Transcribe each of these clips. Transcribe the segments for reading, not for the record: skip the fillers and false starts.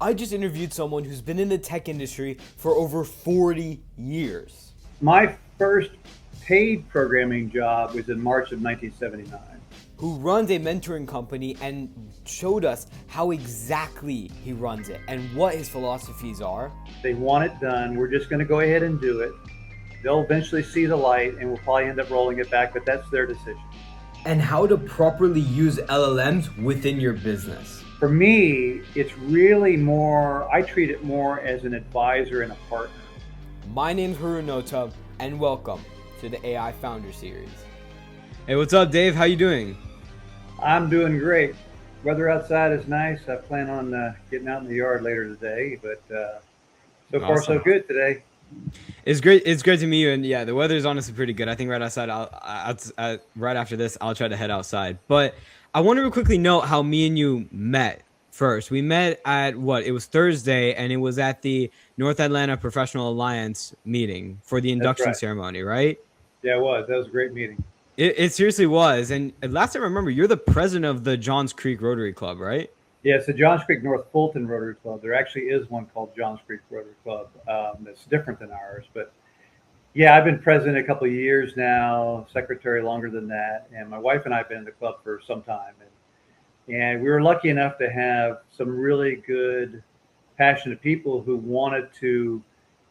I just interviewed someone who's been in the tech industry for over 40 years. My first paid programming job was in March of 1979. Who runs a mentoring company and showed us how exactly he runs it and what his philosophies are. They want it done. We're just going to go ahead and do it. They'll eventually see the light and we'll probably end up rolling it back, but that's their decision. And how to properly use LLMs within your business. For me, it's really more, I treat it more as an advisor and a partner. My name's Harunota, and welcome to the AI Founder Series. Hey, what's up, Dave? How you doing? I'm doing great. Weather outside is nice. I plan on getting out in the yard later today, but so far so good today. It's great. It's great to meet you. And yeah, the weather is honestly pretty good. I think right outside, right after this, I'll try to head outside. But I want to quickly note how me and you met first. We met at It was Thursday, and it was at the North Atlanta Professional Alliance meeting for the induction ceremony, right? Yeah, it was. That was a great meeting. It seriously was. And last time I remember, you're the president of the Johns Creek Rotary Club, right? Yeah, it's the Johns Creek North Fulton Rotary Club. There actually is one called Johns Creek Rotary Club that's different than ours. But yeah, I've been president a couple of years now, secretary longer than that. And my wife and I have been in the club for some time. And we were lucky enough to have some really good, passionate people who wanted to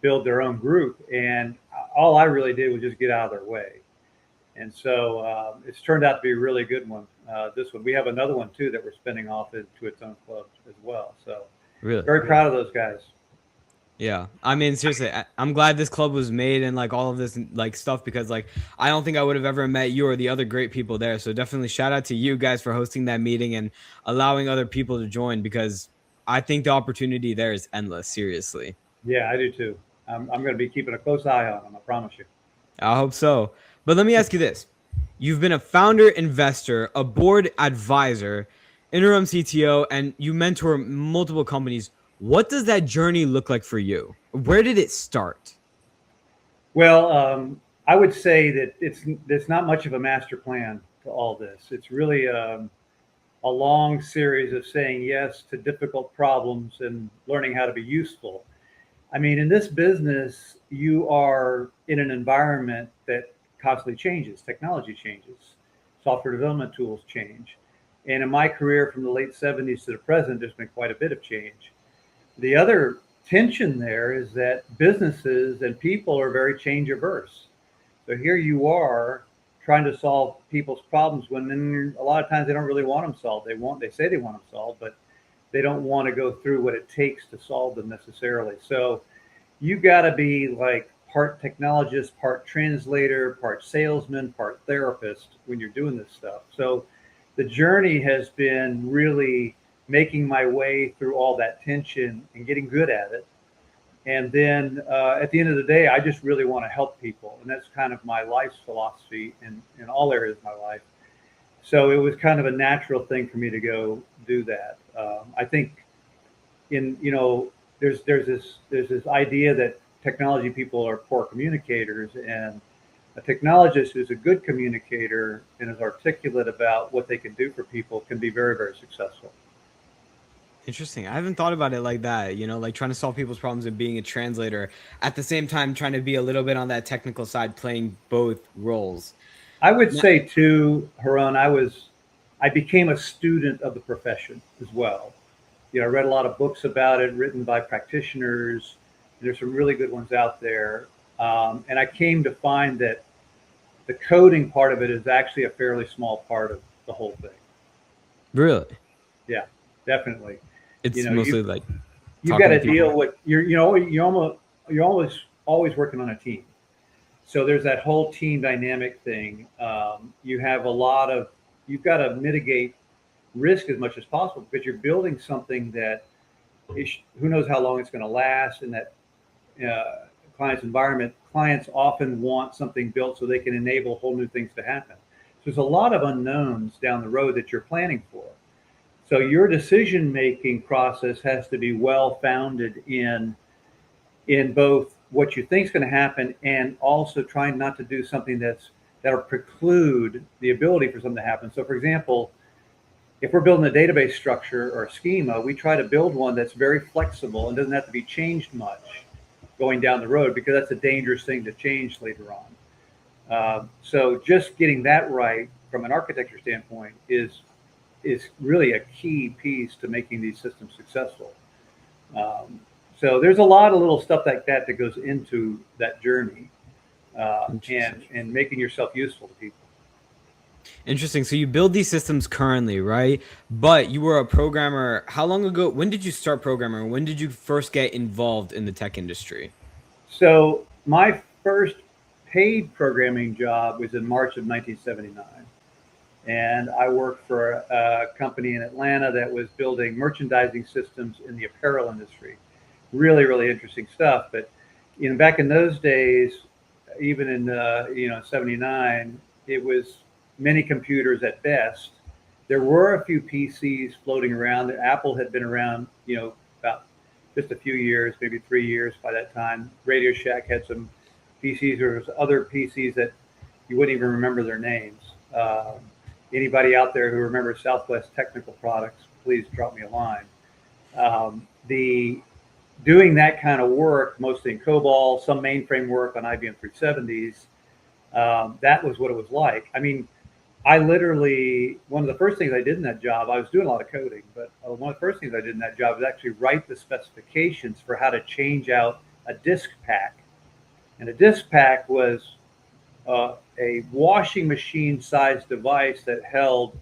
build their own group. And all I really did was just get out of their way. And so it's turned out to be a really good one. This one, we have another one too that we're spinning off into its own club as well. So really, very proud of those guys. Yeah, I mean, seriously, I'm glad this club was made and like all of this like stuff because like I don't think I would have ever met you or the other great people there. So definitely shout out to you guys for hosting that meeting and allowing other people to join because I think the opportunity there is endless. Seriously. Yeah, I do too. I'm going to be keeping a close eye on them. I promise you. I hope so. But let me ask you this. You've been a founder, investor, a board advisor, interim CTO, and you mentor multiple companies. What does that journey look like for you? Where did it start? Well, I would say that there's not much of a master plan to all this. It's really a long series of saying yes to difficult problems and learning how to be useful. I mean, in this business, you are in an environment that constantly changes. Technology changes. Software development tools change. And in my career from the late 70s to the present, there's been quite a bit of change. The other tension there is that businesses and people are very change averse. So here you are trying to solve people's problems when a lot of times they don't really want them solved. They say they want them solved, but they don't want to go through what it takes to solve them necessarily. So you got to be like part technologist, part translator, part salesman, part therapist when you're doing this stuff. So the journey has been really making my way through all that tension and getting good at it. And then at the end of the day, I just really want to help people. And that's kind of my life's philosophy in all areas of my life. So it was kind of a natural thing for me to go do that. I think there's this idea that technology people are poor communicators, and a technologist who's a good communicator and is articulate about what they can do for people can be very, very successful. Interesting. I haven't thought about it like that, like trying to solve people's problems and being a translator at the same time, trying to be a little bit on that technical side, playing both roles. I would say too, Haran, I became a student of the profession as well. I read a lot of books about it written by practitioners. There's some really good ones out there. And I came to find that the coding part of it is actually a fairly small part of the whole thing. Really? Yeah, definitely. It's mostly like you've got to deal with you're always working on a team. So there's that whole team dynamic thing. You've got to mitigate risk as much as possible because you're building something that who knows how long it's going to last in that client's environment. Clients often want something built so they can enable whole new things to happen. So there's a lot of unknowns down the road that you're planning for. So your decision-making process has to be well-founded in both what you think is going to happen and also trying not to do something that'll preclude the ability for something to happen. So, for example, if we're building a database structure or a schema, we try to build one that's very flexible and doesn't have to be changed much going down the road, because that's a dangerous thing to change later on. So just getting that right from an architecture standpoint is really a key piece to making these systems successful. So there's a lot of little stuff like that that goes into that journey, and making yourself useful to people. Interesting. So you build these systems currently, right? But you were a programmer. How long ago? When did you start programming? When did you first get involved in the tech industry? So my first paid programming job was in March of 1979. And I worked for a company in Atlanta that was building merchandising systems in the apparel industry. Really, really interesting stuff. But back in those days, even in 79, it was many computers at best. There were a few PCs floating around. Apple had been around, about just a few years, maybe 3 years by that time. Radio Shack had some PCs. There was other PCs that you wouldn't even remember their names. Anybody out there who remembers Southwest Technical Products, please drop me a line. The doing that kind of work, mostly in COBOL, some mainframe work on IBM 370s, that was what it was like. I mean, I literally, one of the first things I did in that job, I was doing a lot of coding, but one of the first things I did in that job was actually write the specifications for how to change out a disk pack. And a disk pack was a washing machine sized device that held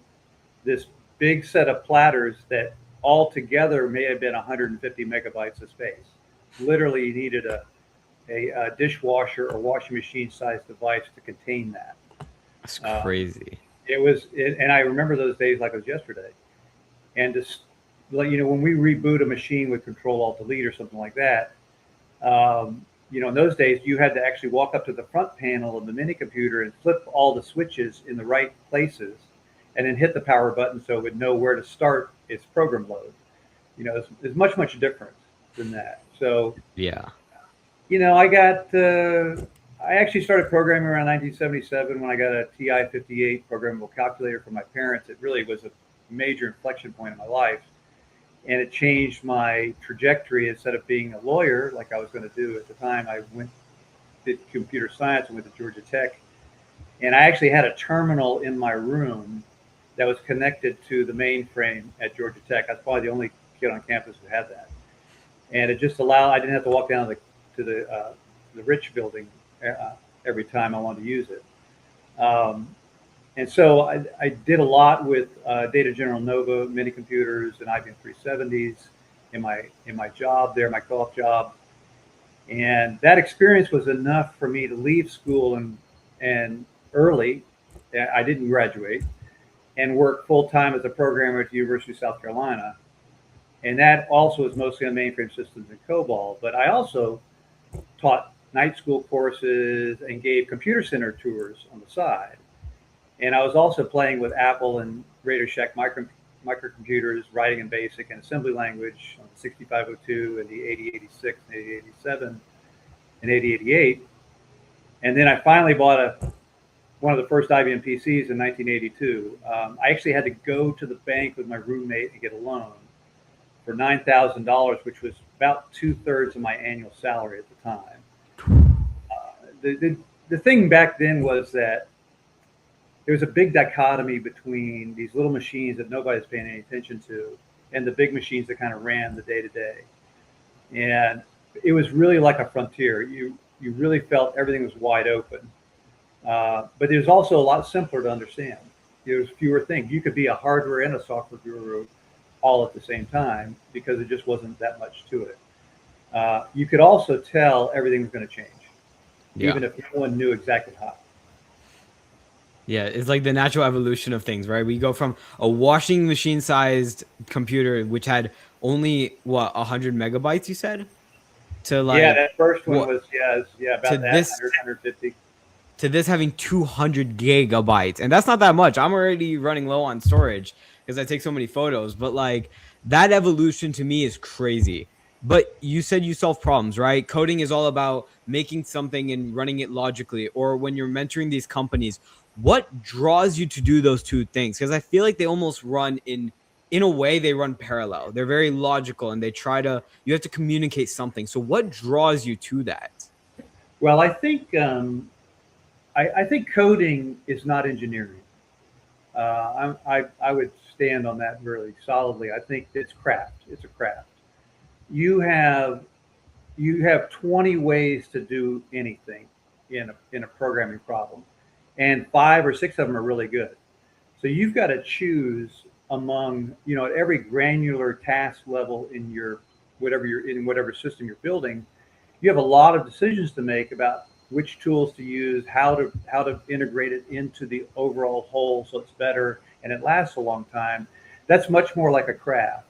this big set of platters that all together may have been 150 megabytes of space. Literally, you needed a dishwasher or washing machine sized device to contain that. That's crazy. And I remember those days like it was yesterday. And just like, when we reboot a machine with Control Alt Delete or something like that, in those days, you had to actually walk up to the front panel of the mini computer and flip all the switches in the right places, and then hit the power button so it would know where to start its program load. It's much, much different than that. So, yeah, I actually started programming around 1977 when I got a TI 58 programmable calculator from my parents. It really was a major inflection point in my life. And it changed my trajectory. Instead of being a lawyer, like I was going to do at the time, I did computer science and went to Georgia Tech. And I actually had a terminal in my room that was connected to the mainframe at Georgia Tech. I was probably the only kid on campus who had that. And it just I didn't have to walk down to the Rich building every time I wanted to use it. And so I did a lot with Data General Nova mini computers and IBM 370s in my job there, my co-op job. And that experience was enough for me to leave school and early. I didn't graduate, and work full time as a programmer at the University of South Carolina. And that also was mostly on mainframe systems and COBOL. But I also taught night school courses and gave computer center tours on the side. And I was also playing with Apple and Radio Shack microcomputers, writing in BASIC and assembly language on the 6502 and the 8086 and 8087 and 8088. And then I finally bought one of the first IBM PCs in 1982. I actually had to go to the bank with my roommate and get a loan for $9,000, which was about 2/3 of my annual salary at the time. The thing back then was that there was a big dichotomy between these little machines that nobody's paying any attention to and the big machines that kind of ran the day to day. And it was really like a frontier. You really felt everything was wide open. But it was also a lot simpler to understand. There was fewer things. You could be a hardware and a software guru all at the same time because it just wasn't that much to it. You could also tell everything was going to change, even if no one knew exactly how. Yeah, it's like the natural evolution of things, right? We go from a washing machine sized computer, which had only 100 megabytes, you said, to like that first one was about that, this 150. To this having 200 gigabytes, and that's not that much. I'm already running low on storage because I take so many photos, but like that evolution to me is crazy. But you said you solve problems, right? Coding is all about making something and running it logically. Or when you're mentoring these companies, What draws you to do those two things? Because I feel like they almost run in a way, they run parallel. They're very logical, and you have to communicate something. So what draws you to that? Well, I think coding is not engineering. I would stand on that really solidly. I think it's craft. It's a craft. You have you have 20 ways to do anything in a programming problem, and 5 or 6 of them are really good. So you've got to choose among, at every granular task level in your whatever system you're building, you have a lot of decisions to make about which tools to use, how to integrate it into the overall whole so it's better and it lasts a long time. That's much more like a craft,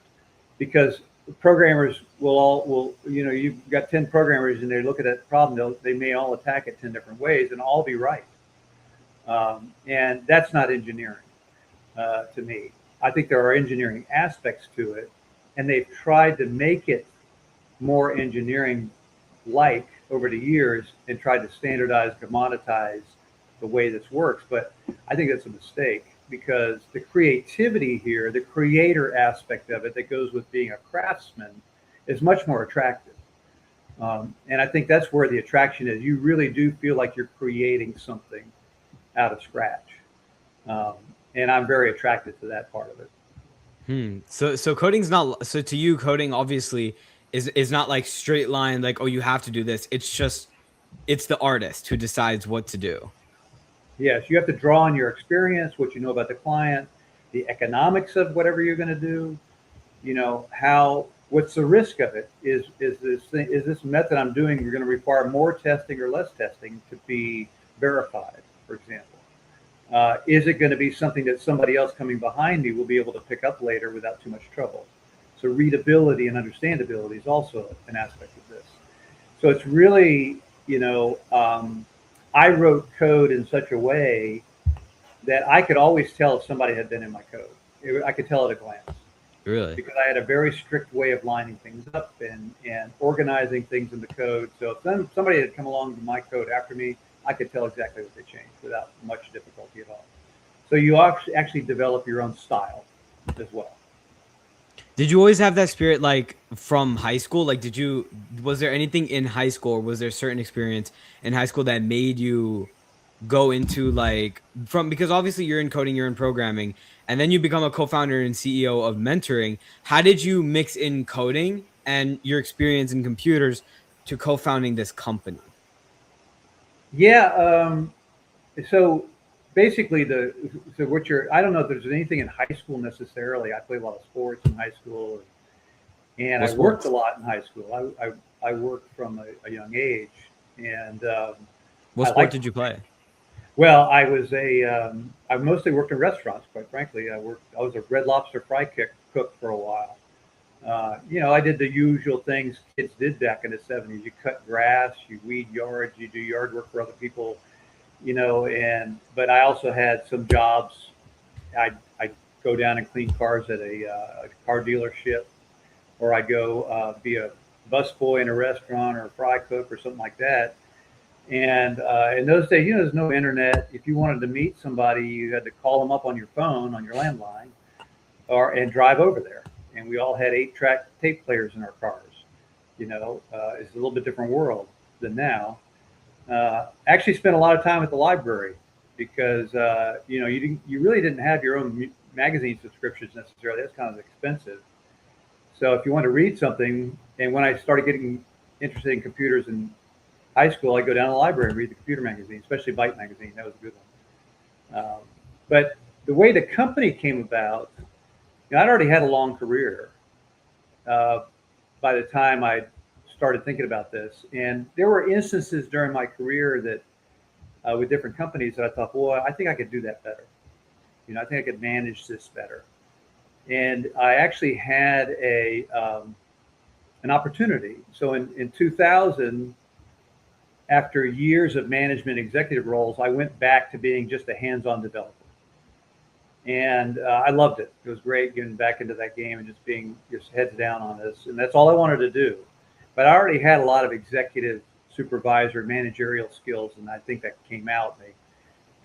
because programmers you've got 10 programmers and they look at that problem, they may all attack it 10 different ways and all be right. And that's not engineering to me. I think there are engineering aspects to it, and they've tried to make it more engineering like over the years and tried to standardize, commoditize the way this works. But I think that's a mistake, because the creativity here, the creator aspect of it that goes with being a craftsman, is much more attractive. And I think that's where the attraction is. You really do feel like you're creating something out of scratch. And I'm very attracted to that part of it. So coding's not, so to you, coding obviously is not like straight line, like, oh, you have to do this. It's the artist who decides what to do. Yes, you have to draw on your experience, what you know about the client, the economics of whatever you're going to do. What's the risk of it? Is this method I'm doing going to require more testing or less testing to be verified, for example? Is it going to be something that somebody else coming behind me will be able to pick up later without too much trouble? So readability and understandability is also an aspect of this. So it's really, I wrote code in such a way that I could always tell if somebody had been in my code. I could tell at a glance. Really? Because I had a very strict way of lining things up and organizing things in the code. So if somebody had come along to my code after me, I could tell exactly what they changed without much difficulty at all. So you actually develop your own style as well. Did you always have that spirit, like, from high school? Like, was there anything in high school, or was there a certain experience in high school that made you go into, like, because obviously you're in coding, you're in programming, and then you become a co-founder and CEO of mentoring. How did you mix in coding and your experience in computers to co-founding this company? Yeah. So basically, I don't know if there's anything in high school necessarily. I played a lot of sports in high school, and I worked a lot in high school. I worked from a young age, and what sport did you play? Well, I mostly worked in restaurants, quite frankly. I was a Red Lobster fry cook for a while. I did the usual things kids did back in the 70s. You cut grass, you weed yards, you do yard work for other people, but I also had some jobs. I'd go down and clean cars at a car dealership, or I'd go be a busboy in a restaurant or a fry cook or something like that. And in those days, there's no internet. If you wanted to meet somebody, you had to call them up on your phone, on your landline, and drive over there. And we all had 8-track tape players in our cars. It's a little bit different world than now. Actually spent a lot of time at the library because, you really didn't have your own magazine subscriptions necessarily. That's kind of expensive. So if you want to read something, and when I started getting interested in computers in high school, I'd go down to the library and read the computer magazine, especially Byte magazine. That was a good one. But the way the company came about, I'd already had a long career by the time I started thinking about this. And there were instances during my career that with different companies that I thought, boy, I think I could do that better. I think I could manage this better. And I actually had an opportunity. So in 2000, after years of management executive roles, I went back to being just a hands-on developer. And I loved it. It was great getting back into that game and just being just heads down on this. And that's all I wanted to do. But I already had a lot of executive, supervisor, managerial skills, and I think that came out. They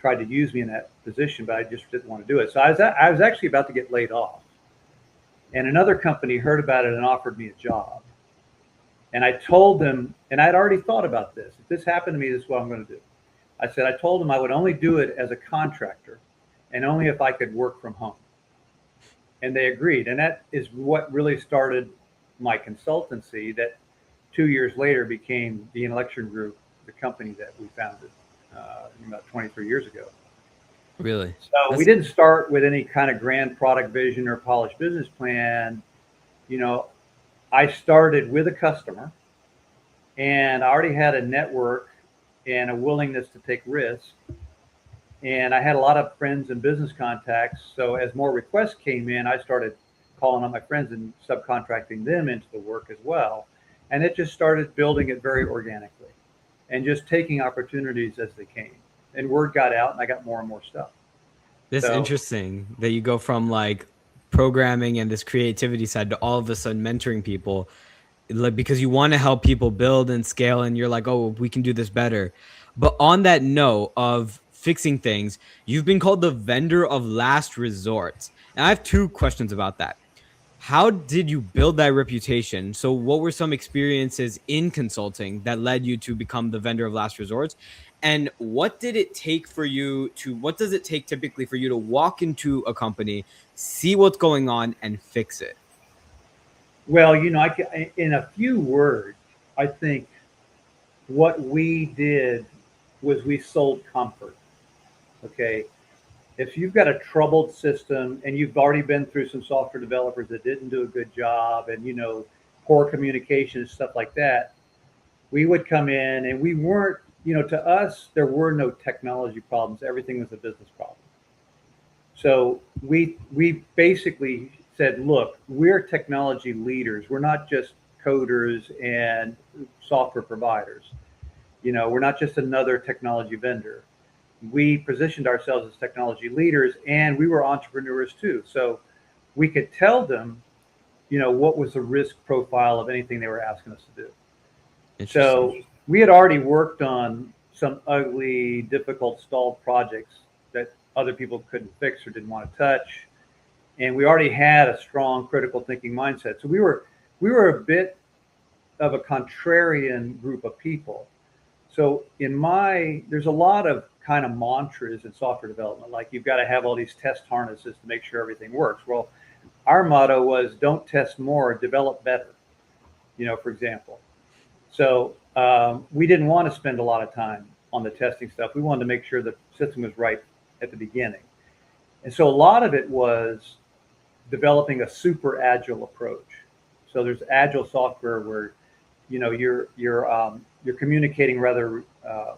tried to use me in that position, but I just didn't want to do it. So I was actually about to get laid off, and another company heard about it and offered me a job. And I told them, and I'd already thought about this. If this happened to me, this is what I'm going to do. I said, I told them I would only do it as a contractor and only if I could work from home. And they agreed. And that is what really started my consultancy that 2 years later became the Intellection Group, the company that we founded about 23 years ago. Really? So we didn't start with any kind of grand product vision or polished business plan. You know, I started with a customer, and I already had a network and a willingness to take risks. And I had a lot of friends and business contacts. So as more requests came in, I started calling on my friends and subcontracting them into the work as well. And it just started building it very organically and just taking opportunities as they came. And word got out, and I got more and more stuff. That's interesting that you go from like programming and this creativity side to all of a sudden mentoring people, like because you want to help people build and scale, and you're like, oh, we can do this better. But on that note of fixing things, you've been called the vendor of last resort. And I have two questions about that. How did you build that reputation? So what were some experiences in consulting that led you to become the vendor of last resorts? And what did it take for you to, what does it take typically for you to walk into a company, see what's going on, and fix it? Well, you know, in a few words, I think what we did was we sold comfort. Okay. If you've got a troubled system and you've already been through some software developers that didn't do a good job and, you know, poor communication and stuff like that, we would come in and we weren't, you know, to us, there were no technology problems. Everything was a business problem. So we basically said, look, we're technology leaders. We're not just coders and software providers. You know, we're not just another technology vendor. We positioned ourselves as technology leaders, and we were entrepreneurs too. So we could tell them, you know, what was the risk profile of anything they were asking us to do. So we had already worked on some ugly, difficult, stalled projects that other people couldn't fix or didn't want to touch. And we already had a strong critical thinking mindset. So we were a bit of a contrarian group of people. So there's a lot of kind of mantras in software development, like you've got to have all these test harnesses to make sure everything works. Well, our motto was don't test more, develop better, you know, for example. So we didn't want to spend a lot of time on the testing stuff. We wanted to make sure the system was right at the beginning. And so a lot of it was developing a super agile approach. So there's agile software where, you know, you're communicating rather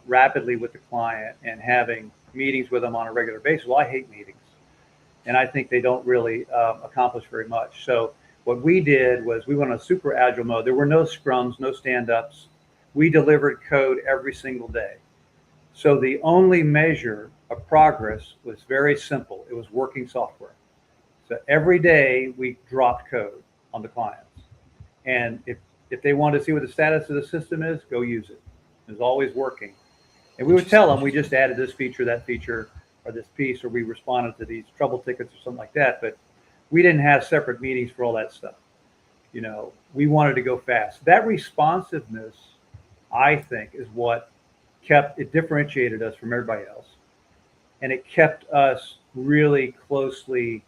rapidly with the client and having meetings with them on a regular basis. Well, I hate meetings, and I think they don't really accomplish very much. So what we did was we went on a super agile mode. There were no scrums, no stand-ups. We delivered code every single day. So the only measure of progress was very simple. It was working software. So every day we dropped code on the clients. And if they wanted to see what the status of the system is, go use it. It was always working. And we would tell them we just added this feature, that feature, or this piece, or we responded to these trouble tickets or something like that. But we didn't have separate meetings for all that stuff. You know, we wanted to go fast. That responsiveness, I think, is what differentiated us from everybody else. And it kept us really closely,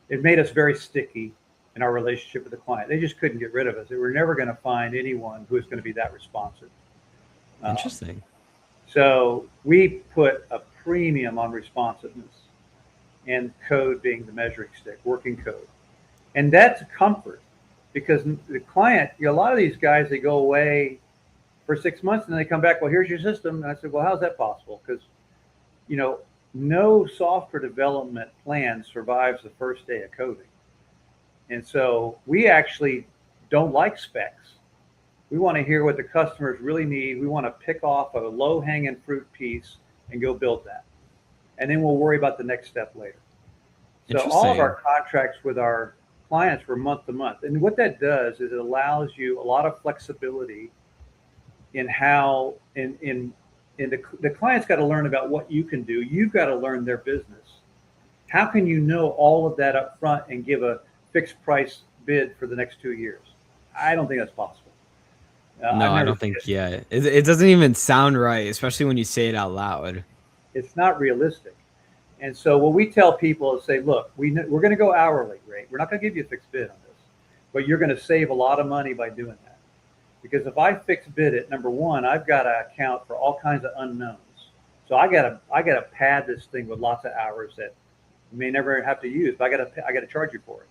it made us very sticky in our relationship with the client. They just couldn't get rid of us. They were never going to find anyone who was going to be that responsive. Interesting. So we put a premium on responsiveness and code being the measuring stick, working code. And that's a comfort because the client, you know, a lot of these guys, they go away for 6 months and then they come back, well, here's your system. And I said, well, how's that possible? Because, you know, no software development plan survives the first day of coding. And so we actually don't like specs. We want to hear what the customers really need. We want to pick off a low-hanging fruit piece and go build that. And then we'll worry about the next step later. So all of our contracts with our clients were month to month. And what that does is it allows you a lot of flexibility in how, in and the client's got to learn about what you can do. You've got to learn their business. How can you know all of that up front and give a fixed price bid for the next 2 years? I don't think that's possible. No, I don't think. Yeah, it doesn't even sound right, especially when you say it out loud. It's not realistic. And so what we tell people is say, look, we're going to go hourly rate. We're not going to give you a fixed bid on this, but you're going to save a lot of money by doing that. Because if I fix bid it, number one, I've got to account for all kinds of unknowns. So I got to pad this thing with lots of hours that you may never have to use, but I got to charge you for it.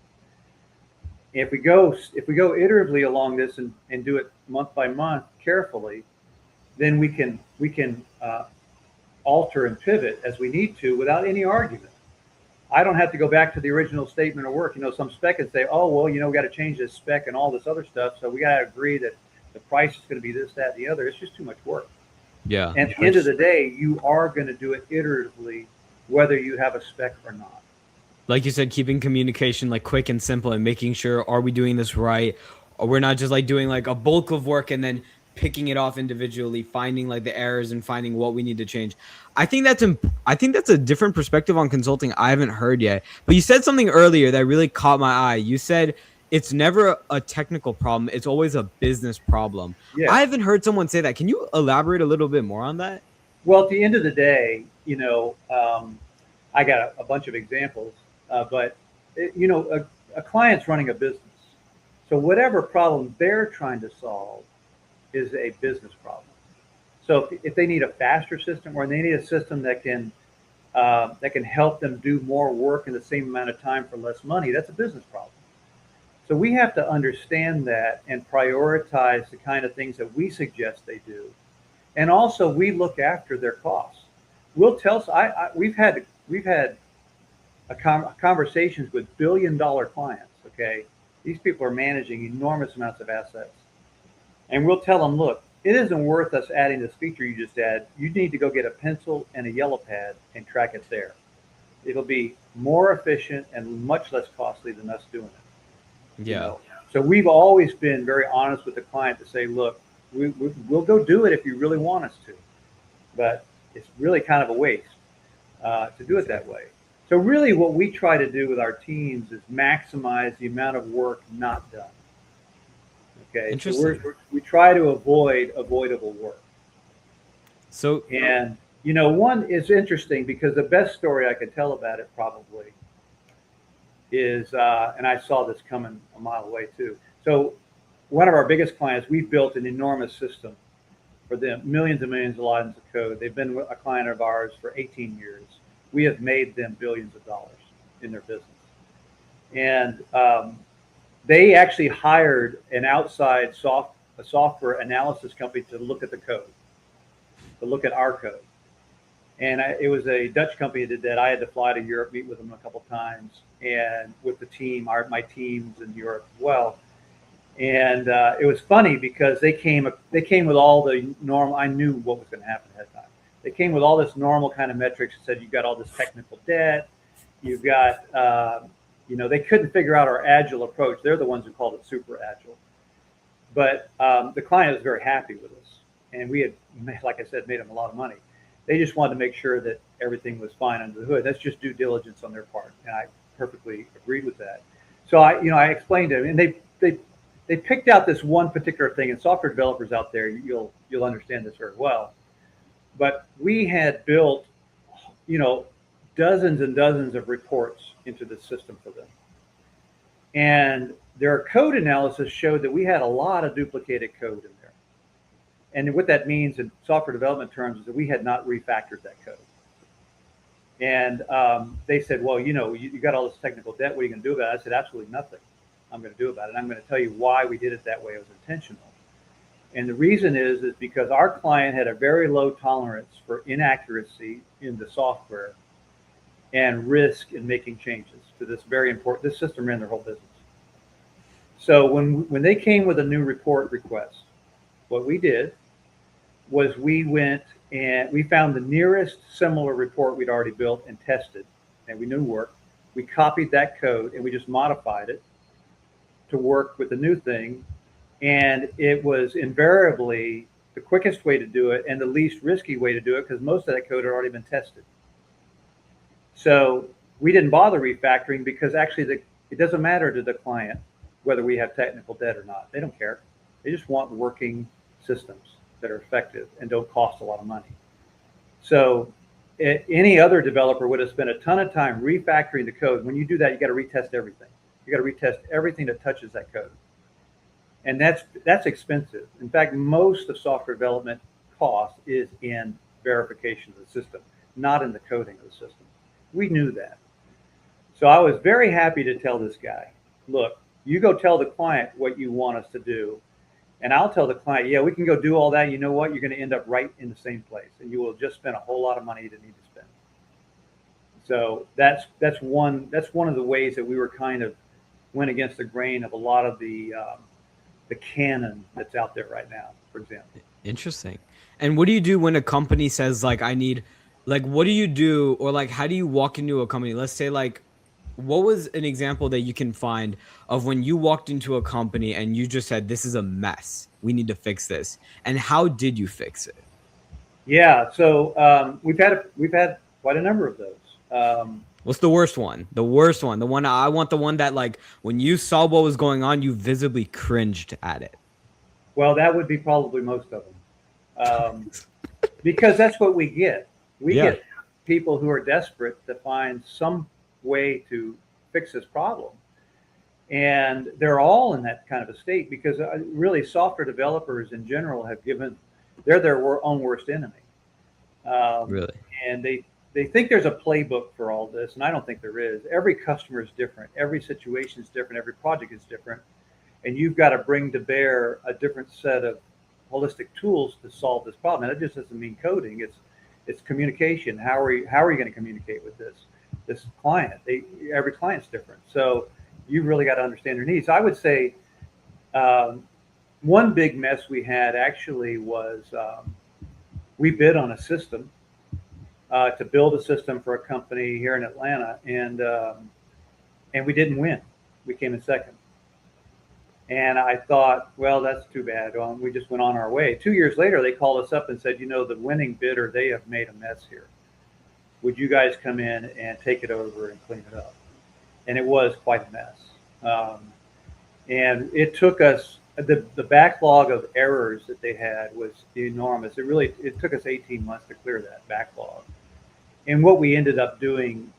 If we go iteratively along this and do it month by month carefully, then we can alter and pivot as we need to without any argument. I don't have to go back to the original statement of work. Some spec and say, oh, well, we got to change this spec and all this other stuff. So we got to agree that the price is going to be this, that, and the other. It's just too much work. Yeah. And at the end of the day, you are going to do it iteratively, whether you have a spec or not. Like you said, keeping communication like quick and simple and making sure, are we doing this right? Or we're not just like doing like a bulk of work and then picking it off individually, finding like the errors and finding what we need to change. I think that's a different perspective on consulting I haven't heard yet. But you said something earlier that really caught my eye. You said it's never a technical problem. It's always a business problem. Yeah. I haven't heard someone say that. Can you elaborate a little bit more on that? Well, at the end of the day, I got a bunch of examples, but a client's running a business. So whatever problem they're trying to solve is a business problem. So if they need a faster system or they need a system that can help them do more work in the same amount of time for less money, that's a business problem. So we have to understand that and prioritize the kind of things that we suggest they do. And also we look after their costs. We'll tell, we've had conversations with billion-dollar clients, okay? These people are managing enormous amounts of assets. And we'll tell them, look, it isn't worth us adding this feature you just add. You need to go get a pencil and a yellow pad and track it there. It'll be more efficient and much less costly than us doing it. Yeah. So we've always been very honest with the client to say, look, we'll go do it if you really want us to. But it's really kind of a waste to do it that way. So really what we try to do with our teams is maximize the amount of work not done. Okay, interesting. So we try to avoid avoidable work. So, and one is interesting because the best story I could tell about it probably is, and I saw this coming a mile away too. So one of our biggest clients, we've built an enormous system for them, millions and millions of lines of code. They've been a client of ours for 18 years. We have made them billions of dollars in their business. And they actually hired an outside software analysis company to look at the code, to look at our code. And it was a Dutch company that did that. I had to fly to Europe, meet with them a couple times, and with the team, my teams in Europe as well. And it was funny because they came with all the normal. I knew what was going to happen ahead of time. They came with all this normal kind of metrics and said, you've got all this technical debt. You've got, they couldn't figure out our agile approach. They're the ones who called it super agile. But the client was very happy with us. And we had, like I said, made them a lot of money. They just wanted to make sure that everything was fine under the hood. That's just due diligence on their part. And I perfectly agreed with that. So I explained to them, and they picked out this one particular thing, and software developers out there, you'll understand this very well. But we had built, dozens and dozens of reports into the system for them. And their code analysis showed that we had a lot of duplicated code in there. And what that means in software development terms is that we had not refactored that code. And they said, well, you got all this technical debt. What are you going to do about it? I said, absolutely nothing I'm going to do about it. I'm going to tell you why we did it that way. It was intentional. And the reason is because our client had a very low tolerance for inaccuracy in the software and risk in making changes to this very important, this system ran their whole business. So when they came with a new report request, what we did was we went and we found the nearest similar report we'd already built and tested, and we knew worked. We copied that code and we just modified it to work with the new thing. And it was invariably the quickest way to do it and the least risky way to do it, because most of that code had already been tested. So we didn't bother refactoring because actually it doesn't matter to the client whether we have technical debt or not. They don't care. They just want working systems that are effective and don't cost a lot of money. So any other developer would have spent a ton of time refactoring the code. When you do that, you got to retest everything. You got to retest everything that touches that code. And that's expensive. In fact, most of software development cost is in verification of the system, not in the coding of the system. We knew that. So I was very happy to tell this guy, look, you go tell the client what you want us to do. And I'll tell the client, yeah, we can go do all that. You know what? You're going to end up right in the same place, and you will just spend a whole lot of money you didn't need to spend. So that's one of the ways that we were kind of went against the grain of a lot of the canon that's out there right now, for example. Interesting. And what do you do when a company says like, I need, like, what do you do, or like, how do you walk into a company? Let's say like, what was an example that you can find of when you walked into a company and you just said, this is a mess, we need to fix this, and how did you fix it? Yeah, so we've had quite a number of those. What's the worst one? The worst one. The one I want, the one that like when you saw what was going on, you visibly cringed at it. Well, that would be probably most of them, because that's what we get. We get people who are desperate to find some way to fix this problem, and they're all in that kind of a state because really software developers in general they're their own worst enemy. Really? And they think there's a playbook for all this, and I don't think there is. Every customer is different, every situation is different, every project is different, and you've got to bring to bear a different set of holistic tools to solve this problem. And that just doesn't mean coding. It's communication. How are you going to communicate with this client? Every client's different, so you really got to understand their needs. I would say one big mess we had actually was we bid on a system to build a system for a company here in Atlanta, and we didn't win. We came in second. And I thought, well, that's too bad. We just went on our way. 2 years later, they called us up and said, the winning bidder, they have made a mess here. Would you guys come in and take it over and clean it up? And it was quite a mess. And it took us, the backlog of errors that they had was enormous. It took us 18 months to clear that backlog. And what we ended up doing,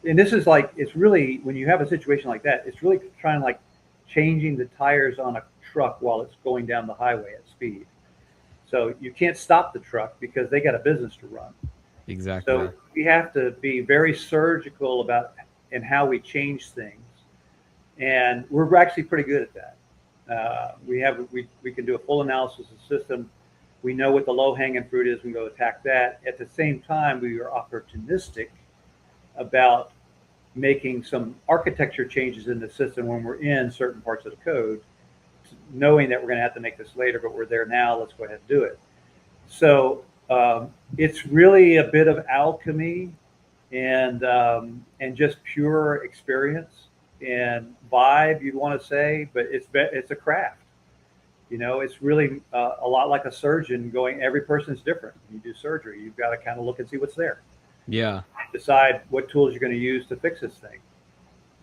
and this is like, it's really, when you have a situation like that, it's really trying like changing the tires on a truck while it's going down the highway at speed. So you can't stop the truck because they got a business to run. Exactly. So we have to be very surgical about and how we change things, and we're actually pretty good at that. We can do a full analysis of the system. We know what the low-hanging fruit is. We go attack that. At the same time, we are opportunistic about making some architecture changes in the system when we're in certain parts of the code, knowing that we're going to have to make this later, but we're there now. Let's go ahead and do it. So it's really a bit of alchemy and just pure experience and vibe, you'd want to say, but it's a craft. It's really a lot like a surgeon going. Every person's different. When you do surgery, you've got to kind of look and see what's there. Yeah. Decide what tools you're going to use to fix this thing,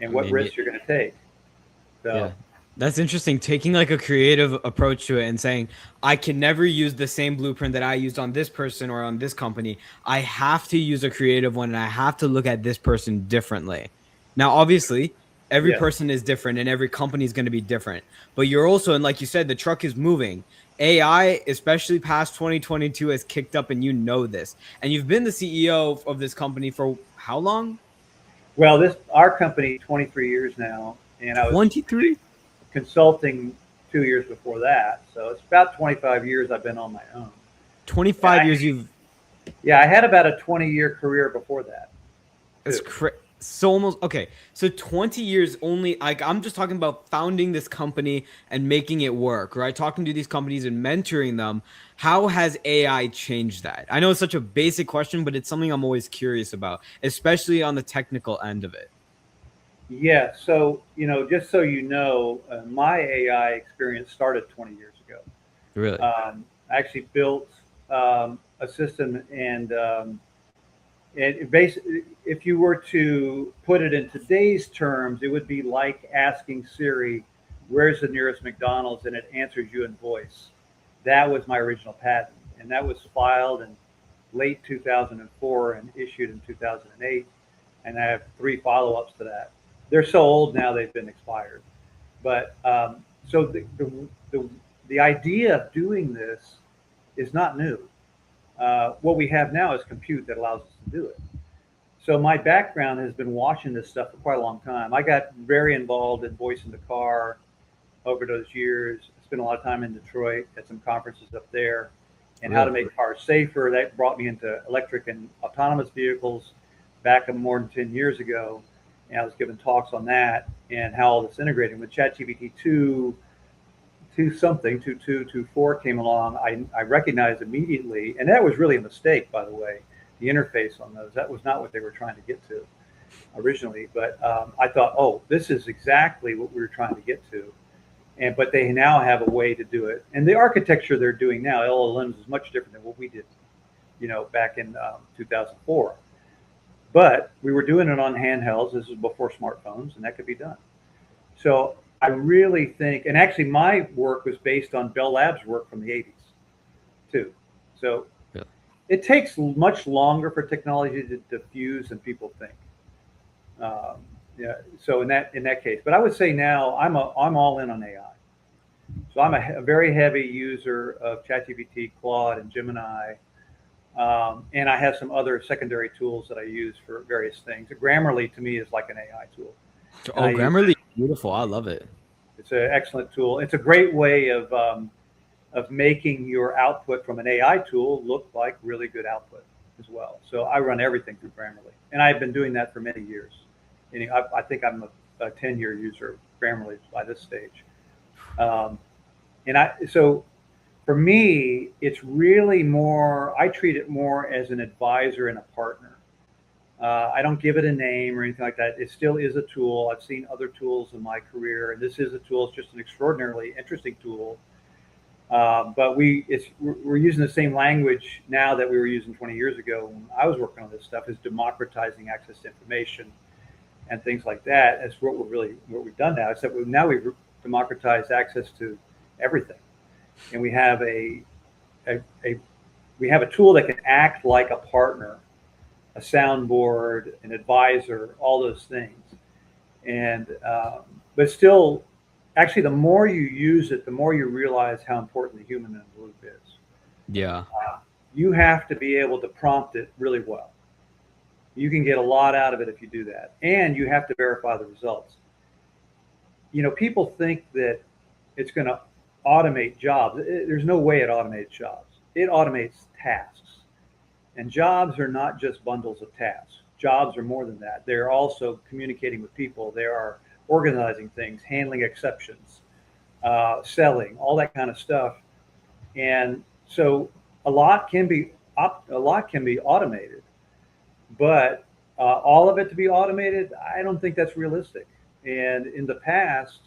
and what risks you're going to take. So. Yeah. That's interesting. Taking like a creative approach to it and saying, I can never use the same blueprint that I used on this person or on this company. I have to use a creative one, and I have to look at this person differently. Now, obviously, every person is different and every company is going to be different. But you're also, and like you said, the truck is moving. AI, especially past 2022, has kicked up, and you know this. And you've been the CEO of this company for how long? Well, our company, 23 years now, and I was 23 consulting 2 years before that. So it's about 25 years I've been on my own. 25 years you've... Yeah, I had about a 20-year career before that. That's crazy. So almost, okay, so 20 years only, like I'm just talking about founding this company and making it work, right? Talking to these companies and mentoring them. How has AI changed that? I know it's such a basic question, but it's something I'm always curious about, especially on the technical end of it. Yeah, so, just so you know, my AI experience started 20 years ago. Really? I actually built a system, and basically, if you were to put it in today's terms, it would be like asking Siri, "Where's the nearest McDonald's?" and it answers you in voice. That was my original patent, and that was filed in late 2004 and issued in 2008. And I have 3 follow-ups to that. They're so old now; they've been expired. But so the idea of doing this is not new. What we have now is compute that allows us to do it. So my background has been watching this stuff for quite a long time. I got very involved in voice in the car over those years. I spent a lot of time in Detroit at some conferences up there, and how to make cars safer. That brought me into electric and autonomous vehicles back more than 10 years ago. And I was giving talks on that and how all this integrated. When ChatGPT 2.4 came along, I recognized immediately, and that was really a mistake, by the way, the interface on those. That was not what they were trying to get to originally. But I thought, oh, this is exactly what we were trying to get to. But they now have a way to do it. And the architecture they're doing now, LLMs, is much different than what we did, back in 2004. But we were doing it on handhelds. This was before smartphones, and that could be done. So I really think, and actually my work was based on Bell Labs work from the 80s too. So yeah. It takes much longer for technology to diffuse than people think. Yeah. So in that case, but I would say now I'm all in on AI. So I'm a very heavy user of ChatGPT, Claude, and Gemini. And I have some other secondary tools that I use for various things. Grammarly to me is like an AI tool. Oh, Grammarly, beautiful. I love it. It's an excellent tool. It's a great way of making your output from an AI tool look like really good output as well. So I run everything through Grammarly, and I've been doing that for many years. And I think I'm a 10-year user of Grammarly by this stage. So for me, it's really more, I treat it more as an advisor and a partner. I don't give it a name or anything like that. It still is a tool. I've seen other tools in my career, and this is a tool. It's just an extraordinarily interesting tool. But we're using the same language now that we were using 20 years ago when I was working on this stuff, is democratizing access to information and things like that. That's what we've done now, except now we've democratized access to everything. And we have a tool that can act like a partner, a soundboard, an advisor, all those things. And but still, actually, the more you use it, the more you realize how important the human in the loop is. Yeah. You have to be able to prompt it really well. You can get a lot out of it if you do that, and you have to verify the results. People think that it's going to automate jobs. There's no way it automates jobs. It automates tasks. And jobs are not just bundles of tasks. Jobs are more than that. They're also communicating with people. They are organizing things, handling exceptions, selling, all that kind of stuff. And so a lot can be automated, but all of it to be automated, I don't think that's realistic. And in the past,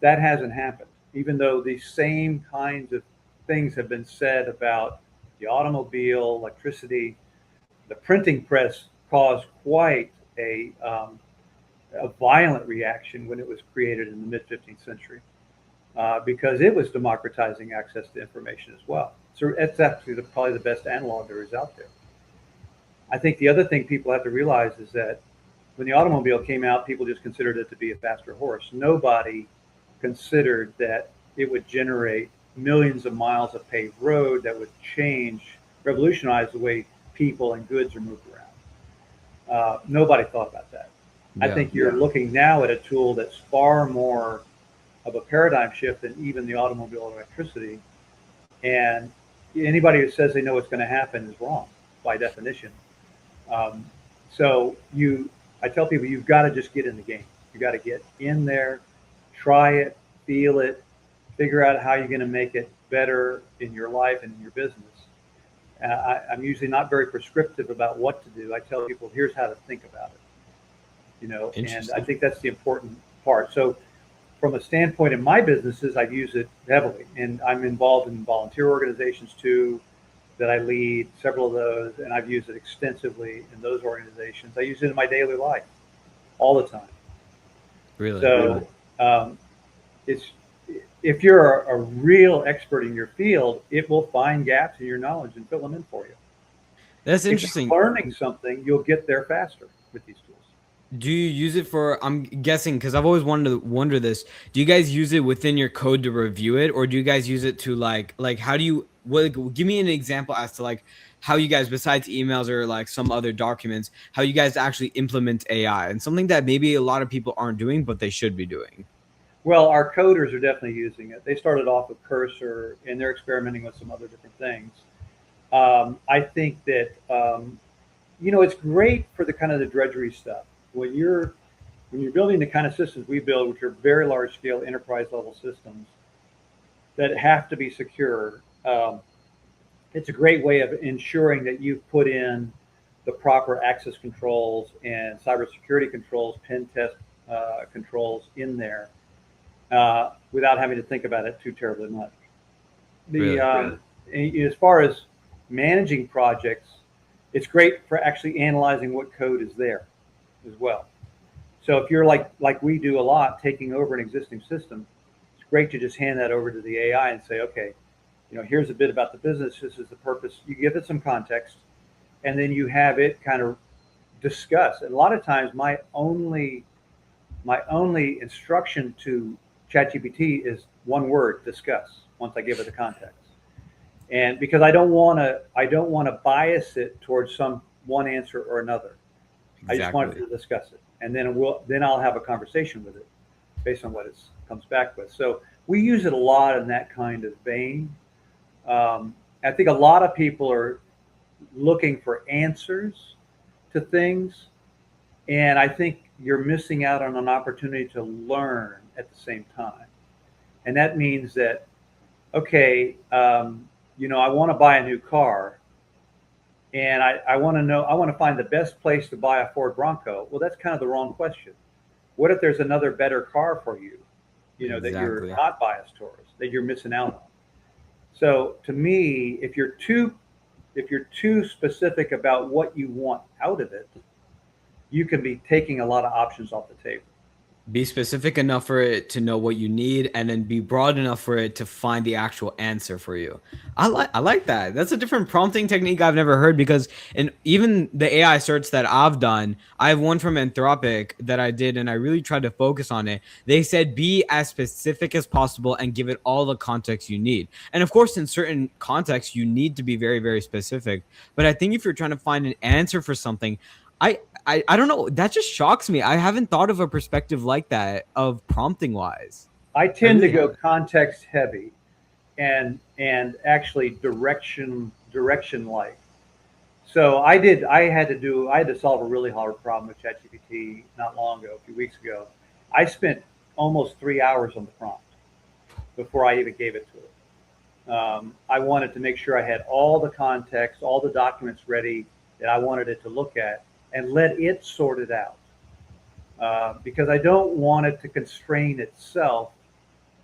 that hasn't happened, even though these same kinds of things have been said about the automobile, electricity. The printing press caused quite a violent reaction when it was created in the mid-15th century, because it was democratizing access to information as well. So it's actually probably the best analog there is out there. I think the other thing people have to realize is that when the automobile came out, people just considered it to be a faster horse. Nobody considered that it would generate millions of miles of paved road that would revolutionize the way people and goods are moved around. Nobody thought about that. Yeah. I think you're looking now at a tool that's far more of a paradigm shift than even the automobile or electricity. And anybody who says they know what's going to happen is wrong by definition. I tell people, you've got to just get in the game. You got to get in there, try it, feel it, figure out how you're going to make it better in your life and in your business. I'm usually not very prescriptive about what to do. I tell people, here's how to think about it. And I think that's the important part. So from a standpoint in my businesses, I've used it heavily, and I'm involved in volunteer organizations too that I lead, several of those, and I've used it extensively in those organizations. I use it in my daily life all the time. Really? So it's if you're a real expert in your field, it will find gaps in your knowledge and fill them in for you. That's If interesting. you're learning something, you'll get there faster with these tools. Do you use it for, I'm guessing, because I've always wanted to wonder this, do you guys use it within your code to review it, or do you guys use it to like how do you, what, give me an example as to like how you guys, besides emails or like some other documents, how you guys actually implement AI, and something that maybe a lot of people aren't doing, but they should be doing? Well, our coders are definitely using it. They started off with Cursor, and they're experimenting with some other different things. I think that it's great for the kind of the drudgery stuff. When you're building the kind of systems we build, which are very large scale enterprise level systems that have to be secure, it's a great way of ensuring that you've put in the proper access controls and cybersecurity controls, pen test controls in there without having to think about it too terribly much. Really? As far as managing projects, it's great for actually analyzing what code is there as well. So if you're like we do a lot, taking over an existing system, it's great to just hand that over to the AI and say, okay, here's a bit about the business. This is the purpose. You give it some context, and then you have it kind of discuss. And a lot of times, my only instruction to ChatGPT is one word: discuss. Once I give it the context, and because I don't want to bias it towards some one answer or another. Exactly. I just want it to discuss it, and then I'll have a conversation with it based on what it comes back with. So we use it a lot in that kind of vein. I think a lot of people are looking for answers to things, and I think you're missing out on an opportunity to learn at the same time. And that means that, okay, I want to buy a new car, and I want to find the best place to buy a Ford Bronco. Well, that's kind of the wrong question. What if there's another better car for you, that you're Exactly. not biased towards, that you're missing out on? So to me, if you're too specific about what you want out of it, you can be taking a lot of options off the table. Be specific enough for it to know what you need, and then be broad enough for it to find the actual answer for you. I like that. That's a different prompting technique I've never heard, because in even the AI search that I've done, I have one from Anthropic that I did, and I really tried to focus on it. They said be as specific as possible and give it all the context you need. And of course, in certain contexts, you need to be very, very specific. But I think if you're trying to find an answer for something, I don't know. That just shocks me. I haven't thought of a perspective like that of prompting wise. I tend to really go haven't. context heavy and actually direction like. So I had to solve a really hard problem with ChatGPT not long ago, a few weeks ago. I spent almost 3 hours on the prompt before I even gave it to it. I wanted to make sure I had all the context, all the documents ready that I wanted it to look at, and let it sort it out. Because I don't want it to constrain itself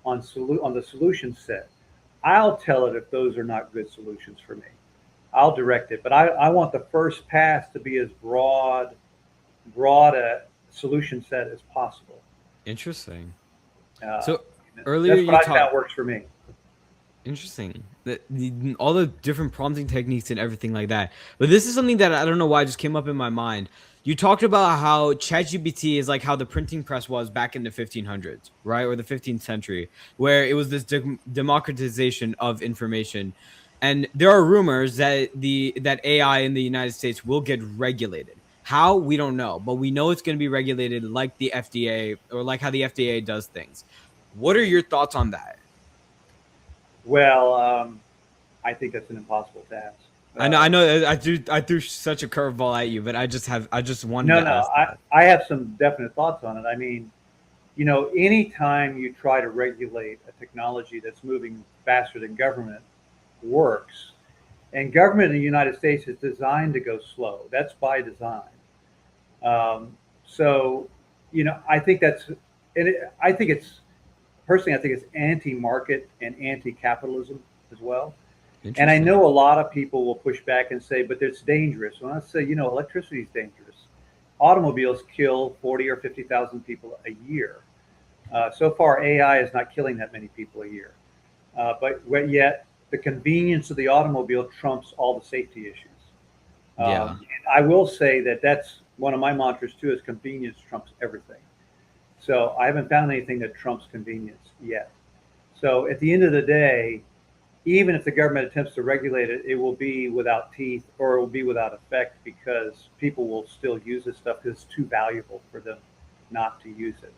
on the solution set. I'll tell it if those are not good solutions for me. I'll direct it, but I want the first pass to be as broad a solution set as possible. Interesting. Uh, So earlier that's you what I talked. found works for me. Interesting. All the different prompting techniques and everything like that. But this is something that I don't know why just came up in my mind. You talked about how ChatGPT is like how the printing press was back in the 1500s, right? Or the 15th century, where it was this democratization of information. And there are rumors that that AI in the United States will get regulated. How, we don't know, but we know it's going to be regulated like the FDA, or like how the FDA does things. What are your thoughts on that? Well, I think that's an impossible task. I know. I threw such a curveball at you, but I just wanted No, to no, ask that. I have some definite thoughts on it. I mean, anytime you try to regulate a technology that's moving faster than government works, and government in the United States is designed to go slow. That's by design. So, I think I think it's personally, I think it's anti-market and anti-capitalism as well. And I Interesting. know a lot of people will push back and say, but it's dangerous. When I say, electricity is dangerous. Automobiles kill 40 or 50,000 people a year. So far, AI is not killing that many people a year. But yet, the convenience of the automobile trumps all the safety issues. Yeah. And I will say that that's one of my mantras too, is convenience trumps everything. So I haven't found anything that trumps convenience yet. So at the end of the day, even if the government attempts to regulate it, it will be without teeth, or it will be without effect, because people will still use this stuff because it's too valuable for them not to use it.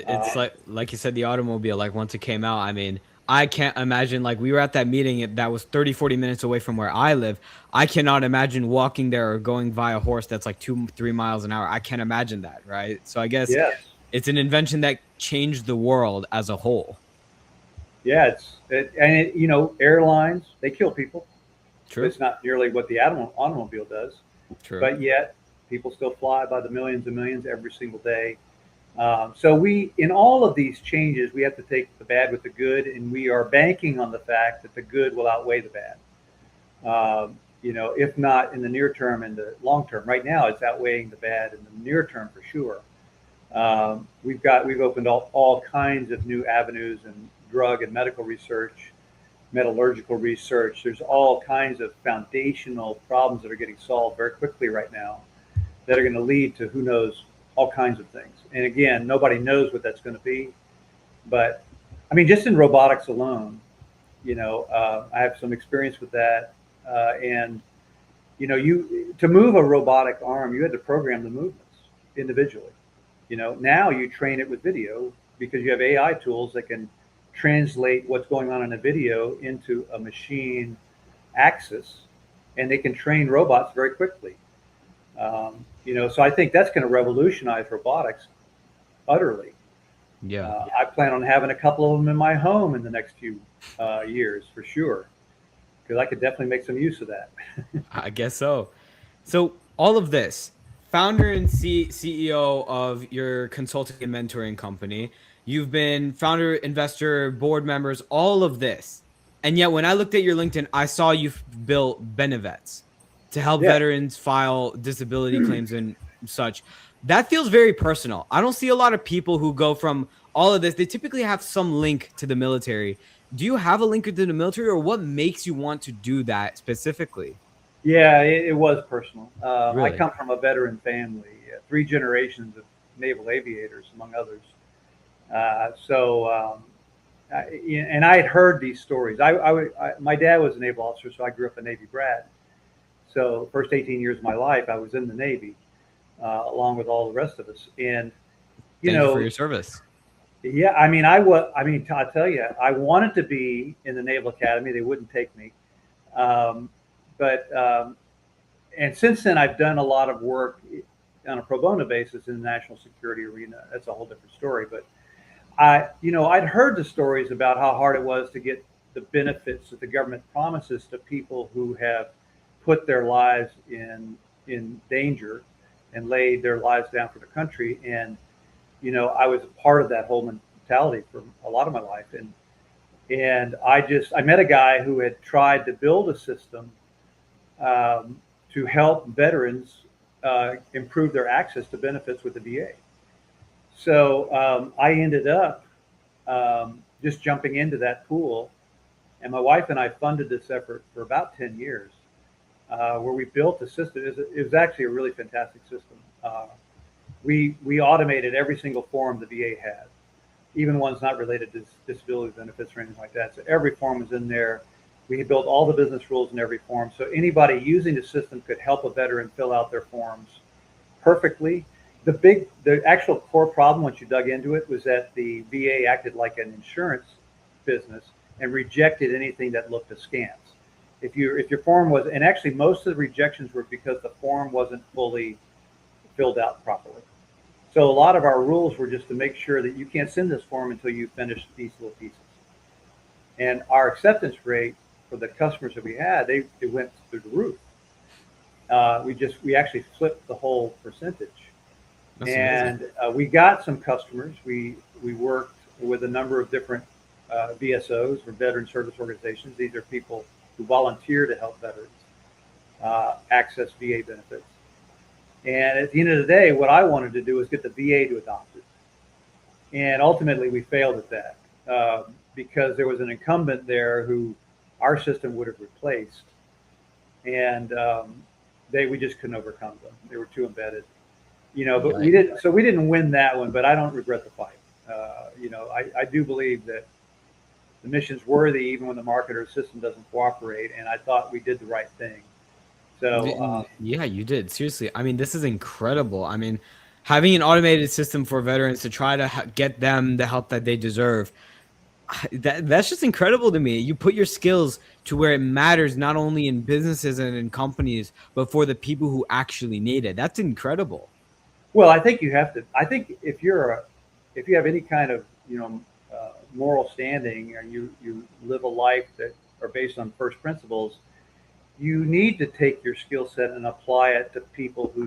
It's like you said, the automobile, like once it came out, I mean, I can't imagine, like we were at that meeting that was 30, 40 minutes away from where I live. I cannot imagine walking there or going via horse that's like 2, 3 miles an hour. I can't imagine that, right? So I guess Yes. it's an invention that changed the world as a whole. Yeah, airlines, they kill people. True. It's not nearly what the automobile does, True. but yet people still fly by the millions and millions every single day. So in all of these changes, we have to take the bad with the good, and we are banking on the fact that the good will outweigh the bad. If not in the near term, in the long term. Right now, it's outweighing the bad in the near term for sure. We've opened all kinds of new avenues in drug and medical research, metallurgical research. There's all kinds of foundational problems that are getting solved very quickly right now that are going to lead to, who knows, all kinds of things. And again, nobody knows what that's going to be. But I mean, just in robotics alone, I have some experience with that. And to move a robotic arm, you had to program the movements individually. Now you train it with video because you have AI tools that can translate what's going on in a video into a machine axis, and they can train robots very quickly. So I think that's going to revolutionize robotics utterly. Yeah. I plan on having a couple of them in my home in the next few years for sure, because I could definitely make some use of that. I guess so. So all of this, founder and CEO of your consulting and mentoring company, you've been founder, investor, board members, all of this. And yet when I looked at your LinkedIn, I saw you've built Benevets to help Yeah. veterans file disability claims and such. That feels very personal. I don't see a lot of people who go from all of this. They typically have some link to the military. Do you have a link to the military, or what makes you want to do that specifically? Yeah, it was personal. I Really? come from a veteran family, 3 generations of naval aviators, among others. And I had heard these stories. My dad was a naval officer, so I grew up a Navy brat. So first 18 years of my life, I was in the Navy, along with all the rest of us. And Thank you for your service. yeah, I mean, I'll tell you, I wanted to be in the Naval Academy. They wouldn't take me. Um, but and since then, I've done a lot of work on a pro bono basis in the national security arena. That's a whole different story. But I'd heard the stories about how hard it was to get the benefits that the government promises to people who have put their lives in danger and laid their lives down for the country. And I was a part of that whole mentality for a lot of my life. And I met a guy who had tried to build a system to help veterans improve their access to benefits with the VA. So I ended up just jumping into that pool, and my wife and I funded this effort for about 10 years, where we built a system. It was actually a really fantastic system. We automated every single form the VA had, even ones not related to disability benefits or anything like that. So every form was in there. We built all the business rules in every form, so anybody using the system could help a veteran fill out their forms perfectly. The actual core problem, once you dug into it, was that the VA acted like an insurance business and rejected anything that looked askance. If your form was, and actually most of the rejections were because the form wasn't fully filled out properly. So a lot of our rules were just to make sure that you can't send this form until you finish these little pieces. And our acceptance rate for the customers that we had, it went through the roof. We actually flipped the whole percentage. That's And amazing. we got some customers. We worked with a number of different VSOs, or veteran service organizations. These are people who volunteer to help veterans access VA benefits. And at the end of the day, what I wanted to do was get the VA to adopt it. And ultimately, we failed at that because there was an incumbent there who our system would have replaced. And we just couldn't overcome them. They were too embedded. But we didn't win that one, but I don't regret the fight. I do believe that the mission's worthy even when the market or system doesn't cooperate, and I thought we did the right thing. So yeah, you did. Seriously. I mean, this is incredible. I mean, having an automated system for veterans to try to get them the help that they deserve, that's just incredible to me. You put your skills to where it matters, not only in businesses and in companies, but for the people who actually need it. That's incredible. well, I think you have to. I think if you have any kind of moral standing, and you live a life that are based on first principles, you need to take your skill set and apply it to people who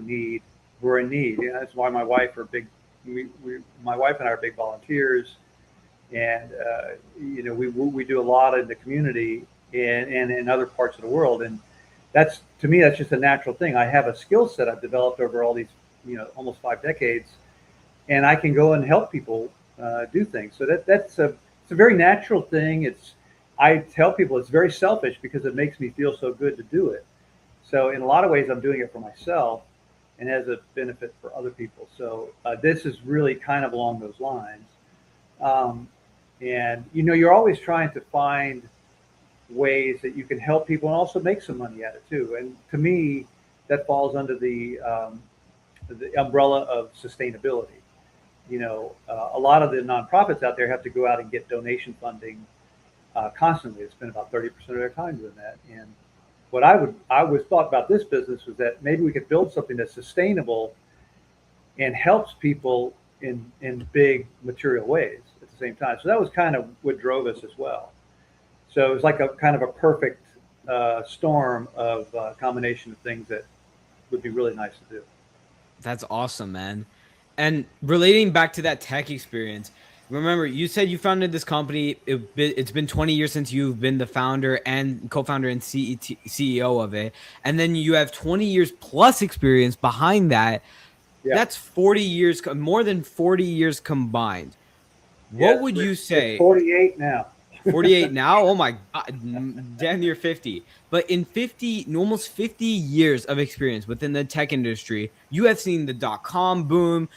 are in need. That's why my wife my wife and I are big volunteers, and we do a lot in the community and in other parts of the world, and that's, to me, that's just a natural thing. I have a skill set I've developed over all these almost 5 decades, and I can go and help people do things. So it's a very natural thing. I tell people it's very selfish because it makes me feel so good to do it. So in a lot of ways, I'm doing it for myself and as a benefit for other people. So this is really kind of along those lines. And you're always trying to find ways that you can help people and also make some money at it too. And to me, that falls under the umbrella of sustainability. A lot of the nonprofits out there have to go out and get donation funding constantly. They spend about 30% of their time doing that. And what I always thought about this business was that maybe we could build something that's sustainable and helps people in big material ways at the same time. So that was kind of what drove us as well. So it was like a kind of a perfect storm of combination of things that would be really nice to do. That's awesome, man. And relating back to that tech experience, remember, you said you founded this company. It's been 20 years since you've been the founder and co-founder and CEO of it. And then you have 20 years plus experience behind that. Yeah. That's 40 years, more than 40 years combined. What would you say? It's 48 now. 48 now? Oh my God, damn near 50. But in almost 50 years of experience within the tech industry, you have seen the .com boom.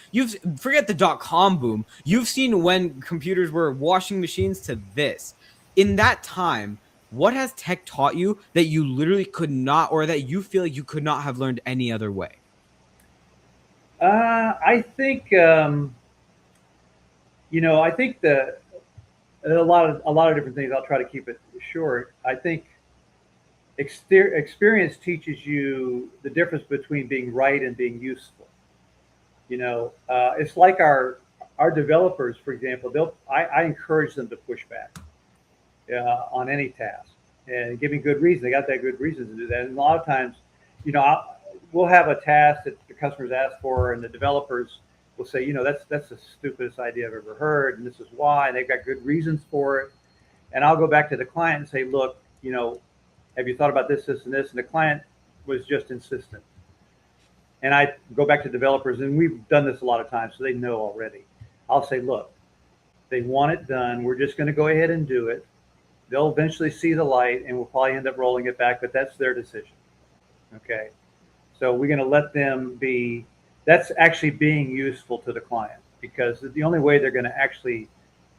Forget the .com boom. You've seen when computers were washing machines to this. In that time, what has tech taught you that you literally could not, or that you feel like you could not have learned any other way? I think, I think a lot of different things. I'll try to keep it short. I think experience teaches you the difference between being right and being useful. It's like our developers, for example. I encourage them to push back on any task and give me good reason. They got that good reason to do that. And a lot of times, we'll have a task that the customers ask for, and the developers will say, that's the stupidest idea I've ever heard, and this is why, and they've got good reasons for it. And I'll go back to the client and say, look, have you thought about this, this, and this? And the client was just insistent. And I go back to developers, and we've done this a lot of times, so they know already. I'll say, look, they want it done. We're just going to go ahead and do it. They'll eventually see the light, and we'll probably end up rolling it back, but that's their decision. Okay. So we're going to let them be. That's actually being useful to the client, because the only way they're going to actually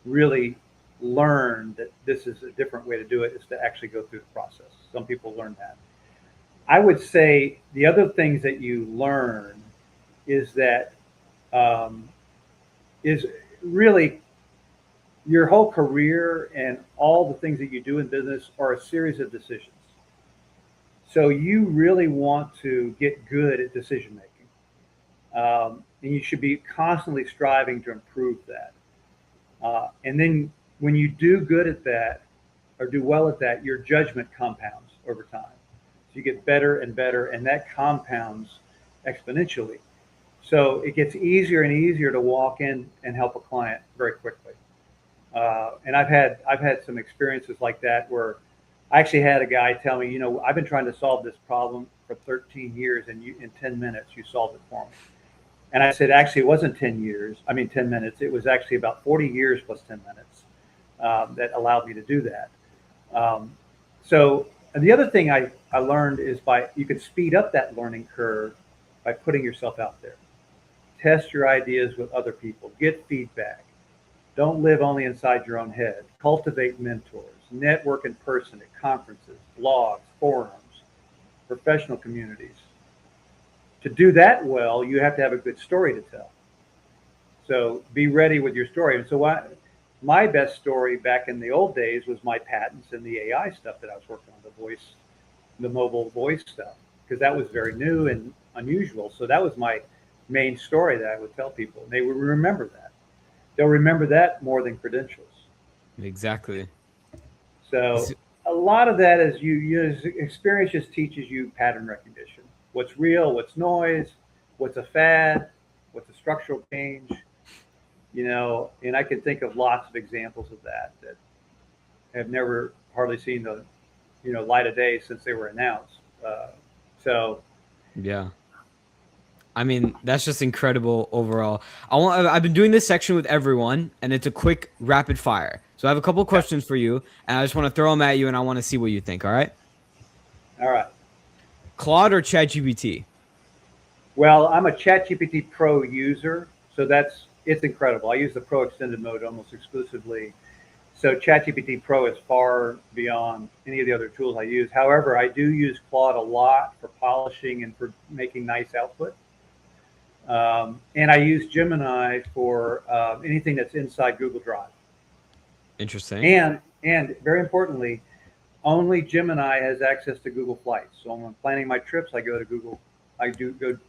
really learn that this is a different way to do it is to actually go through the process. Some people learn that. I would say the other things that you learn is that is really your whole career and all the things that you do in business are a series of decisions. So you really want to get good at decision making. And you should be constantly striving to improve that. And then when you do good at that, or do well at that, your judgment compounds over time. So you get better and better, and that compounds exponentially. So it gets easier and easier to walk in and help a client very quickly. And I've had some experiences like that where I actually had a guy tell me, I've been trying to solve this problem for 13 years, and you in 10 minutes you solved it for me. And I said, actually, it wasn't 10 years. I mean, 10 minutes. It was actually about 40 years plus 10 minutes that allowed me to do that. So and the other thing I learned is you can speed up that learning curve by putting yourself out there. Test your ideas with other people. Get feedback. Don't live only inside your own head. Cultivate mentors. Network in person at conferences, blogs, forums, professional communities. To do that well, you have to have a good story to tell. So be ready with your story. And so my best story back in the old days was my patents and the AI stuff that I was working on, the mobile voice stuff, because that was very new and unusual. So that was my main story that I would tell people. And they would remember that. They'll remember that more than credentials. Exactly. So a lot of that is experience just teaches you pattern recognition. What's real, what's noise, what's a fad, what's a structural change, and I can think of lots of examples of that have never hardly seen the, light of day since they were announced. Yeah. I mean, that's just incredible overall. I've been doing this section with everyone, and it's a quick rapid fire. So I have a couple of questions for you, and I just want to throw them at you, and I want to see what you think. All right? All right. Claude or ChatGPT? Well, I'm a ChatGPT Pro user, so it's incredible. I use the Pro extended mode almost exclusively. So ChatGPT Pro is far beyond any of the other tools I use. However, I do use Claude a lot for polishing and for making nice output. And I use Gemini for anything that's inside Google Drive. Interesting. And very importantly, only Gemini has access to Google Flights. So when I'm planning my trips, I go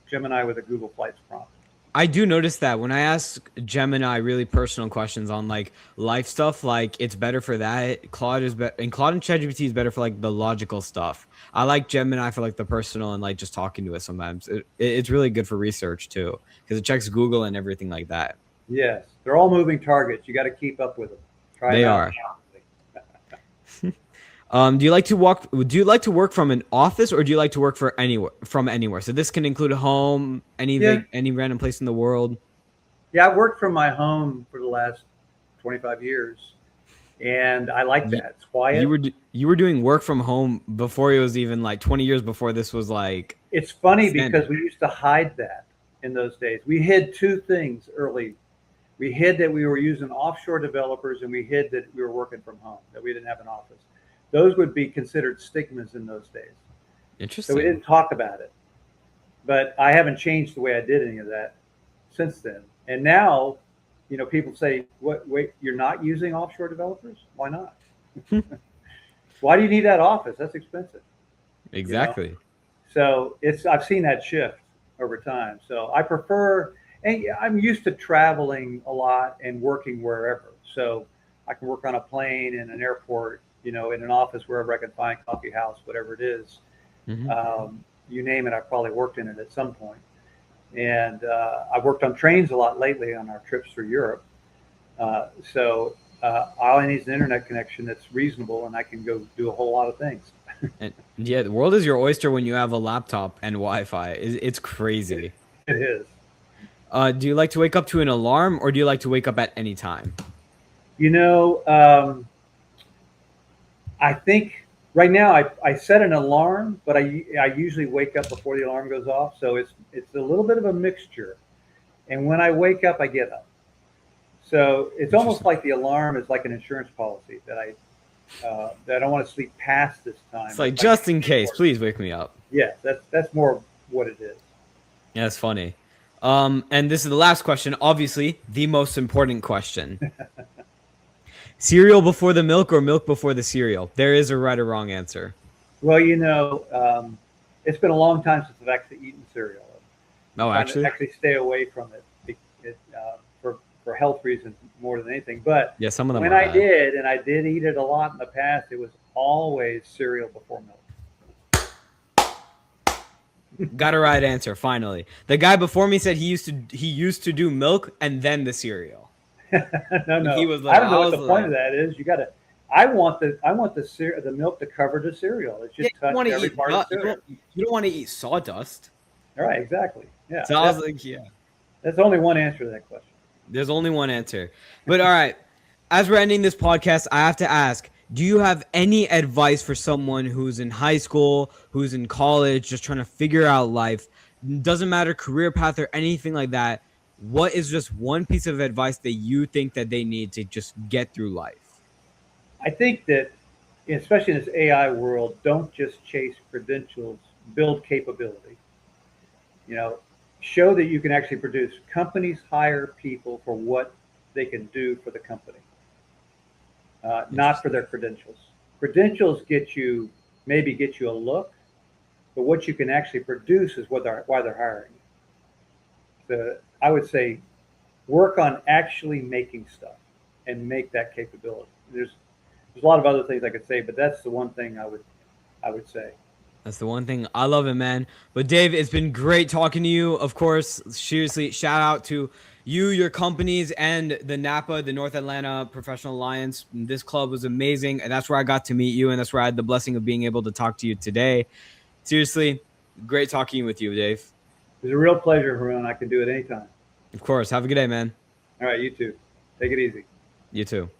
Gemini with a Google Flights prompt. I do notice that when I ask Gemini really personal questions on like life stuff, like it's better for that. Claude and ChatGPT is better for like the logical stuff. I like Gemini for like the personal and like just talking to it sometimes. It's really good for research too, because it checks Google and everything like that. Yes, they're all moving targets. You got to keep up with them. They are. Do you like to work from an office, or do you like to work from anywhere? So this can include a home, any random place in the world. Yeah, I've worked from my home for the last 25 years, and I like that. It's quiet. You were doing work from home before it was even like 20 years before this was like. It's funny because we used to hide that in those days. We hid two things early. We hid that we were using offshore developers, and we hid that we were working from home, that we didn't have an office. Those would be considered stigmas in those days. Interesting. So we didn't talk about it. But I haven't changed the way I did any of that since then. And now, people say, wait, you're not using offshore developers? Why not? Why do you need that office? That's expensive. Exactly. So I've seen that shift over time. So I prefer, and I'm used to traveling a lot and working wherever. So I can work on a plane, in an airport, in an office, wherever I can find, coffee house, whatever it is. Mm-hmm. You name it, I've probably worked in it at some point. And I've worked on trains a lot lately on our trips through Europe. So all I need is an internet connection that's reasonable, and I can go do a whole lot of things. And yeah, the world is your oyster when you have a laptop and Wi-Fi. It's crazy. It is. Do you like to wake up to an alarm, or do you like to wake up at any time? I think right now I set an alarm, but I usually wake up before the alarm goes off. So it's a little bit of a mixture. And when I wake up, I get up. So it's almost like the alarm is like an insurance policy that I don't want to sleep past this time. It's like, just in case, please wake me up. Yeah, that's more what it is. Yeah, that's funny. And this is the last question, obviously the most important question. Cereal before the milk or milk before the cereal? There is a right or wrong answer. Well, it's been a long time since I've actually eaten cereal. Oh, actually? Actually stay away from it for health reasons more than anything. But yeah, some of them when I did, and I did eat it a lot in the past, it was always cereal before milk. Got a right answer, finally. The guy before me said he used to do milk and then the cereal. No. He was I little. don't know I what was the point like, of that is. You got to. I want the milk to cover the cereal. It's Yeah, just you touch want to every eat. part of the You cereal. don't want to eat sawdust. All right, exactly. Yeah, so I was like, yeah. that's only one answer to that question. There's only one answer. But all right, as we're ending this podcast, I have to ask, do you have any advice for someone who's in high school, who's in college, just trying to figure out life? Doesn't matter career path or anything like that. What is just one piece of advice that you think that they need to just get through life? I think that, especially in this AI world, don't just chase credentials. Build capability. You know, show that you can actually produce. Companies hire people for what they can do for the company, not for their credentials. Credentials get you a look, but what you can actually produce is why they're hiring you. So I would say work on actually making stuff and make that capability. There's a lot of other things I could say, but that's the one thing I would say. That's the one thing. I love it, man. But Dave, it's been great talking to you. Of course, seriously, shout out to you, your companies, and the NAPA, the North Atlanta Professional Alliance. This club was amazing, and that's where I got to meet you, and that's where I had the blessing of being able to talk to you today. Seriously, great talking with you, Dave. It was a real pleasure, Harun. I can do it anytime. Of course. Have a good day, man. All right, you too. Take it easy. You too.